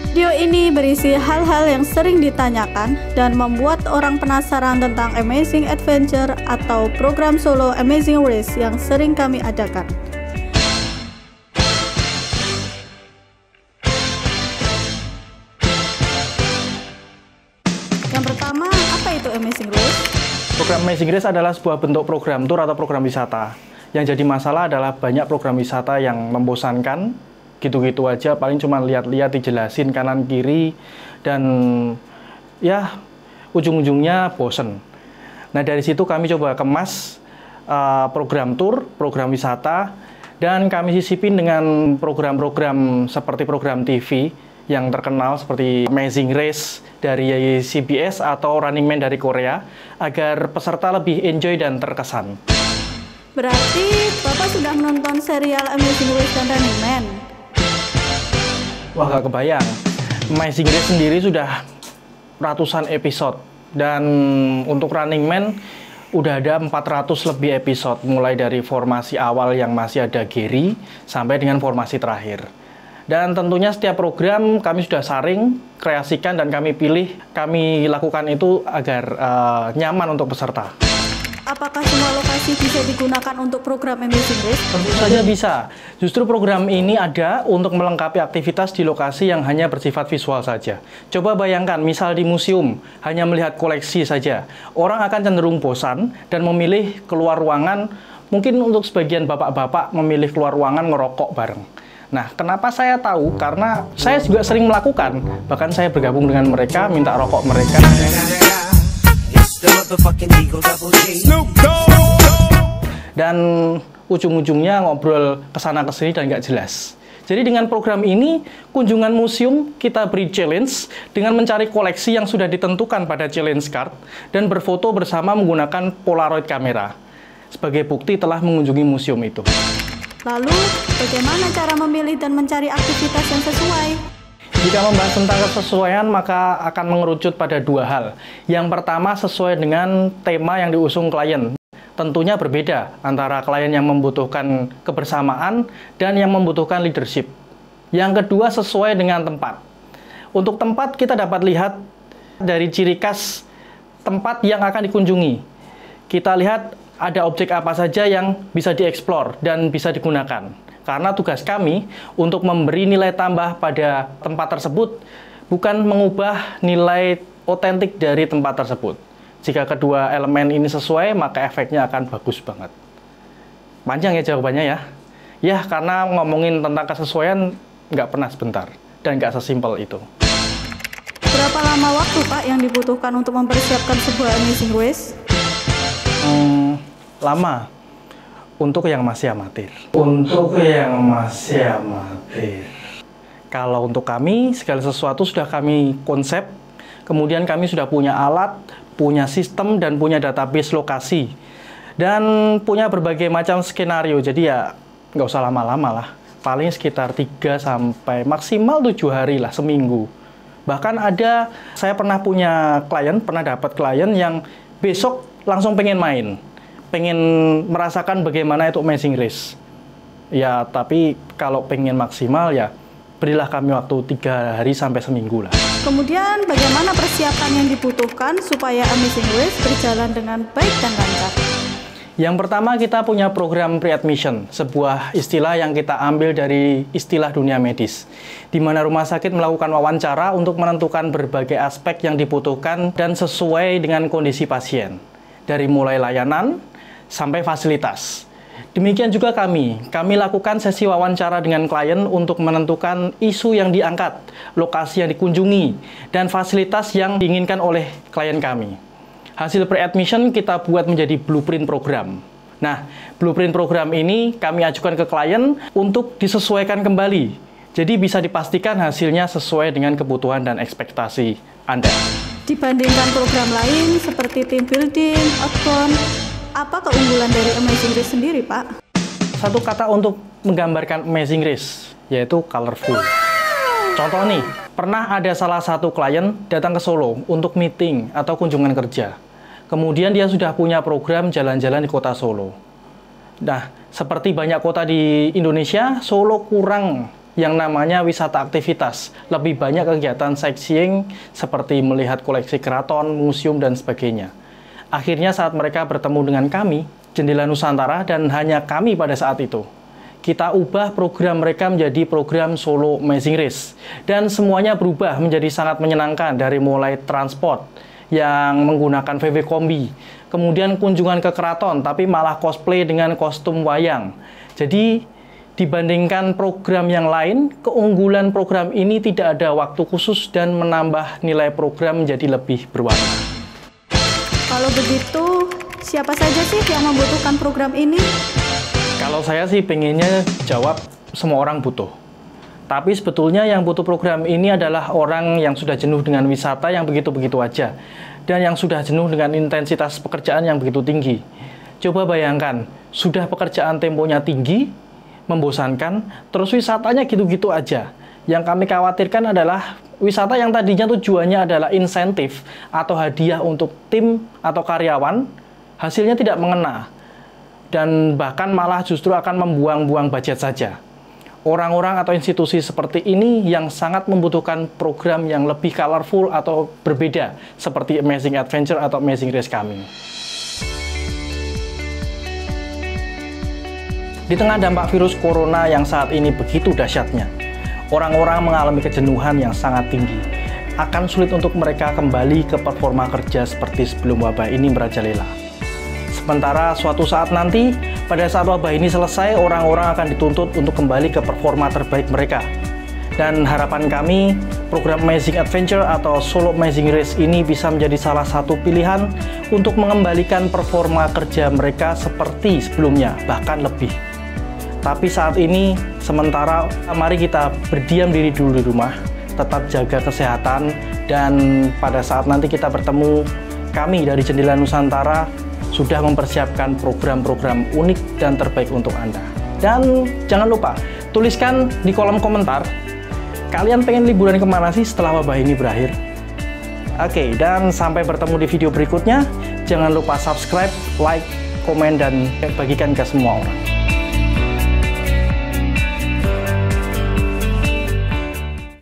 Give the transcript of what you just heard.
Video ini berisi hal-hal yang sering ditanyakan dan membuat orang penasaran tentang Amazing Adventure atau program solo Amazing Race yang sering kami adakan. Yang pertama, apa itu Amazing Race? Program Amazing Race adalah sebuah bentuk program tour atau program wisata. Yang jadi masalah adalah banyak program wisata yang membosankan, gitu-gitu aja, paling cuma lihat-lihat dijelasin kanan kiri dan ya ujung-ujungnya bosen. Nah dari situ kami coba kemas program tour, program wisata, dan kami sisipin dengan program-program seperti program TV yang terkenal seperti Amazing Race dari CBS atau Running Man dari Korea agar peserta lebih enjoy dan terkesan. Berarti Bapak sudah menonton serial Amazing Race dan Running Man? Wah, gak kebayang. Amazing Race sendiri sudah ratusan episode. Dan untuk Running Man, udah ada 400 lebih episode. Mulai dari formasi awal yang masih ada Gary, sampai dengan formasi terakhir. Dan tentunya setiap program kami sudah saring, kreasikan, dan kami pilih. Kami lakukan itu agar nyaman untuk peserta. Apakah semua lokasi bisa digunakan untuk program Amazing Race? Tentu saja bisa. Justru program ini ada untuk melengkapi aktivitas di lokasi yang hanya bersifat visual saja. Coba bayangkan, misal di museum, hanya melihat koleksi saja. Orang akan cenderung bosan dan memilih keluar ruangan. Mungkin untuk sebagian bapak-bapak memilih keluar ruangan ngerokok bareng. Nah, kenapa saya tahu? Karena saya juga sering melakukan. Bahkan saya bergabung dengan mereka, minta rokok mereka. Dan ujung-ujungnya ngobrol kesana kesini dan nggak jelas. Jadi dengan program ini, kunjungan museum kita beri challenge dengan mencari koleksi yang sudah ditentukan pada challenge card dan berfoto bersama menggunakan Polaroid kamera sebagai bukti telah mengunjungi museum itu. Lalu, bagaimana cara memilih dan mencari aktivitas yang sesuai? Jika membahas tentang kesesuaian, maka akan mengerucut pada dua hal. Yang pertama, sesuai dengan tema yang diusung klien. Tentunya berbeda antara klien yang membutuhkan kebersamaan dan yang membutuhkan leadership. Yang kedua, sesuai dengan tempat. Untuk tempat, kita dapat lihat dari ciri khas tempat yang akan dikunjungi. Kita lihat ada objek apa saja yang bisa dieksplor dan bisa digunakan. Karena tugas kami untuk memberi nilai tambah pada tempat tersebut, bukan mengubah nilai otentik dari tempat tersebut. Jika kedua elemen ini sesuai, maka efeknya akan bagus banget. Panjang ya jawabannya ya. Ya, karena ngomongin tentang kesesuaian nggak pernah sebentar dan nggak sesimpel itu. Berapa lama waktu Pak yang dibutuhkan untuk mempersiapkan sebuah Amazing Race? Lama. Untuk yang masih amatir. Untuk yang masih amatir. Kalau untuk kami, segala sesuatu sudah kami konsep, kemudian kami sudah punya alat, punya sistem, dan punya database lokasi. Dan punya berbagai macam skenario, jadi ya nggak usah lama-lama lah. Paling sekitar 3 sampai maksimal 7 hari lah, seminggu. Bahkan ada, saya pernah punya klien, pernah dapat klien yang besok langsung pengen main. Pengen merasakan bagaimana itu Amazing Race. Ya, tapi kalau pengen maksimal ya berilah kami waktu 3 hari sampai seminggu lah. Kemudian bagaimana persiapan yang dibutuhkan supaya Amazing Race berjalan dengan baik dan lancar? Yang pertama, kita punya program pre-admission, sebuah istilah yang kita ambil dari istilah dunia medis, di mana rumah sakit melakukan wawancara untuk menentukan berbagai aspek yang dibutuhkan dan sesuai dengan kondisi pasien, dari mulai layanan sampai fasilitas. Demikian juga kami lakukan sesi wawancara dengan klien untuk menentukan isu yang diangkat, lokasi yang dikunjungi, dan fasilitas yang diinginkan oleh klien kami. Hasil pre-admission kita buat menjadi blueprint program. Nah, blueprint program ini kami ajukan ke klien untuk disesuaikan kembali. Jadi bisa dipastikan hasilnya sesuai dengan kebutuhan dan ekspektasi Anda. Dibandingkan program lain seperti team building, outbound, apa keunggulan dari Amazing Race sendiri, Pak? Satu kata untuk menggambarkan Amazing Race, yaitu colorful. Contoh nih, pernah ada salah satu klien datang ke Solo untuk meeting atau kunjungan kerja. Kemudian dia sudah punya program jalan-jalan di kota Solo. Nah, seperti banyak kota di Indonesia, Solo kurang yang namanya wisata aktivitas. Lebih banyak kegiatan sightseeing seperti melihat koleksi keraton, museum, dan sebagainya. Akhirnya saat mereka bertemu dengan kami, Jendela Nusantara, dan hanya kami pada saat itu, kita ubah program mereka menjadi program Solo Amazing Race. Dan semuanya berubah menjadi sangat menyenangkan, dari mulai transport yang menggunakan VW Kombi, kemudian kunjungan ke keraton tapi malah cosplay dengan kostum wayang. Jadi dibandingkan program yang lain, keunggulan program ini tidak ada waktu khusus dan menambah nilai program menjadi lebih berwarna. Kalau begitu, siapa saja sih yang membutuhkan program ini? Kalau saya sih pengennya jawab semua orang butuh. Tapi sebetulnya yang butuh program ini adalah orang yang sudah jenuh dengan wisata yang begitu-begitu aja. Dan yang sudah jenuh dengan intensitas pekerjaan yang begitu tinggi. Coba bayangkan, sudah pekerjaan temponya tinggi, membosankan, terus wisatanya gitu-gitu aja. Yang kami khawatirkan adalah wisata yang tadinya tujuannya adalah insentif atau hadiah untuk tim atau karyawan, hasilnya tidak mengena. Dan bahkan malah justru akan membuang-buang budget saja. Orang-orang atau institusi seperti ini yang sangat membutuhkan program yang lebih colorful atau berbeda, seperti Amazing Adventure atau Amazing Race kami. Di tengah dampak virus corona yang saat ini begitu dahsyatnya, orang-orang mengalami kejenuhan yang sangat tinggi. Akan sulit untuk mereka kembali ke performa kerja seperti sebelum wabah ini merajalela. Sementara suatu saat nanti, pada saat wabah ini selesai, orang-orang akan dituntut untuk kembali ke performa terbaik mereka. Dan harapan kami, program Amazing Adventure atau Solo Amazing Race ini bisa menjadi salah satu pilihan untuk mengembalikan performa kerja mereka seperti sebelumnya, bahkan lebih. Tapi saat ini, sementara mari kita berdiam diri dulu di rumah, tetap jaga kesehatan, dan pada saat nanti kita bertemu, kami dari Jendela Nusantara sudah mempersiapkan program-program unik dan terbaik untuk Anda. Dan jangan lupa, tuliskan di kolom komentar, kalian pengen liburan kemana sih setelah wabah ini berakhir? Oke, dan sampai bertemu di video berikutnya. Jangan lupa subscribe, like, komen, dan bagikan ke semua orang.